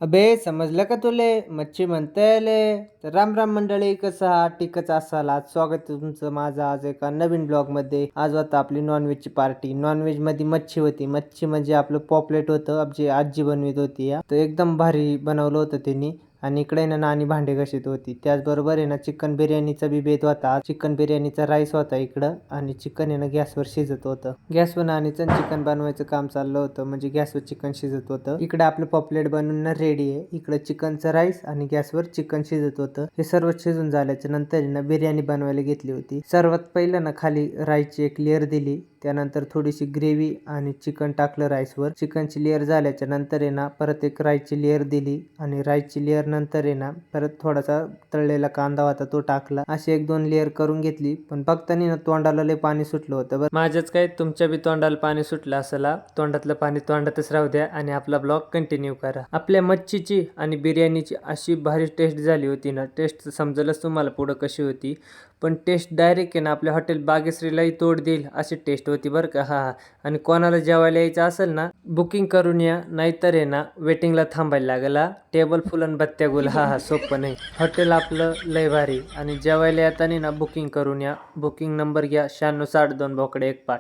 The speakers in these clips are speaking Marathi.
अबे समजलं का तुले? मच्छी म्हणता येले. तर राम राम मंडळी, कसं आहात? ठीकच असाल. आज स्वागत आहे तुमचं माझं आज एका नवीन ब्लॉगमध्ये. आज होता आपली नॉनव्हेजची पार्टी. नॉनव्हेजमध्ये मच्छी होती. मच्छी म्हणजे आपलं पॉपलेट होतं, आमची आजी बनवित होती या. तर एकदम भारी बनवलं होतं त्यांनी. आणि इकडे ना नानी भांडे घासत होती. त्याचबरोबर आहे ना चिकन बिर्याणीचा बी बेत होता. चिकन बिर्याणीचा राईस होता इकडं, आणि चिकन आहे ना गॅसवर शिजत होतं. गॅसवर नानीचं चिकन बनवायचं काम चाललं होतं, म्हणजे गॅसवर चिकन शिजत होतं. इकडे आपलं पॉपलेट बनवून रेडी आहे. इकडे चिकनचं राईस आणि गॅसवर चिकन शिजत होतं. हे सर्व शिजून झाल्याच्या नंतर ना बिर्याणी बनवायला घेतली होती. सर्वात पहिलं ना खाली राईसची एक लेअर दिली, त्यानंतर थोडीशी ग्रेव्ही आणि चिकन टाकलं राईसवर. चिकनची लेअर झाल्याच्या नंतर आहे ना परत एक राईसची लेअर दिली, आणि राईसची लेअर नंतर आहे ना परत थोडासा तळलेला कांदा होता तो टाकला. अशी एक दोन लेअर करून घेतली. पण बघताना ना तोंडाला लय पाणी सुटलं होतं. बरं माझ्याच काय तुमच्या बी तोंडाला पाणी सुटलं असेल. तोंडातलं पाणी तोंडातच राहू द्या आणि आपला ब्लॉग कंटिन्यू करा. आपल्या मच्छीची आणि बिर्याणीची अशी भारी टेस्ट झाली होती ना, टेस्ट समजेलच तुम्हाला पुढं कशी होती. पण टेस्ट डायरेक्ट आहे ना आपल्या हॉटेल बागेश्रीलाही तोड देईल अशी टेस्ट होती बरं का. हा आणि कोणाला जेवायला यायचं असेल ना बुकिंग करून या, नाहीतर आहे ना वेटिंगला थांबायला लागेल. टेबल फुल आणि बत्त्या गुल. हा सोपं नाही. हॉटेल आपलं लय भारी. आणि जेवायला येताना ना बुकिंग करून या. बुकिंग नंबर घ्या 9662 बोकडे एक पाट.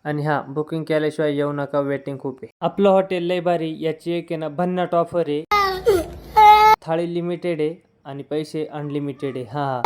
आणि हा बुकिंग केल्याशिवाय येऊ नका, वेटिंग खूप आहे. आपलं हॉटेल लय भारी. याची एक आहे ना भन्नाट ऑफर आहे. थाळी लिमिटेड आहे आणि पैसे अनलिमिटेड आहे. हा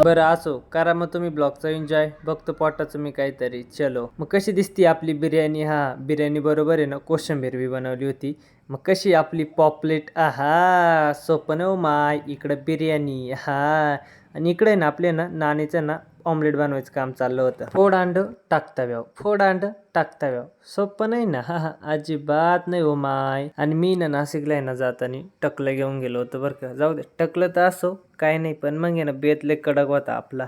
बरं असो करा मग तुम्ही ब्लॉगचा एन्जॉय. बघतो पोटाचं मी काहीतरी. चलो मग कशी दिसती आपली बिर्याणी. हा बिर्याणी बरोबर आहे ना कोशिंबीर बी बनवली होती. मग कशी आपली पॉपलेट. आहा सोपं ना माय. इकडं बिर्याणी. हा आणि इकडे ना आपले ना नानीचं ना ऑमलेट बनवायचं काम चाललं होतं. फोड अंड टाकता व्याव, फोड अंड टाकता व्याव. सोपं नाही ना. हा अजिबात नाही हो माय. आणि मी ना नाशिकला आहे ना जाताना टकलं घेऊन गेलो होतो बरं का. जाऊ दे टकलं तर असो काय नाही, पण मग आहे ना बेत लय कडक होता आपला.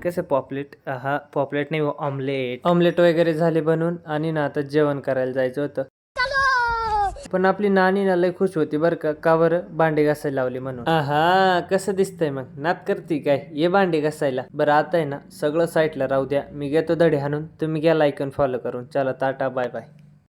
कसं पॉपलेट. हा पॉपलेट नाही हो, ऑमलेट. ऑमलेट वगैरे झाले बनवून आणि ना आता जेवण करायला जायचं होतं. पण आपली नानी ना लय खुश होती बरं का. का बरं? भांडे घासायला लावली म्हणून. आहा कसं दिसतंय मग? नात करती काय? ये भांडे घासायला. बरं आता आहे ना सगळं साईडला राहू द्या. मी घेतो धडे हाणून, तुम्ही घ्या लाईक आणि फॉलो करून. चला टाटा बाय बाय.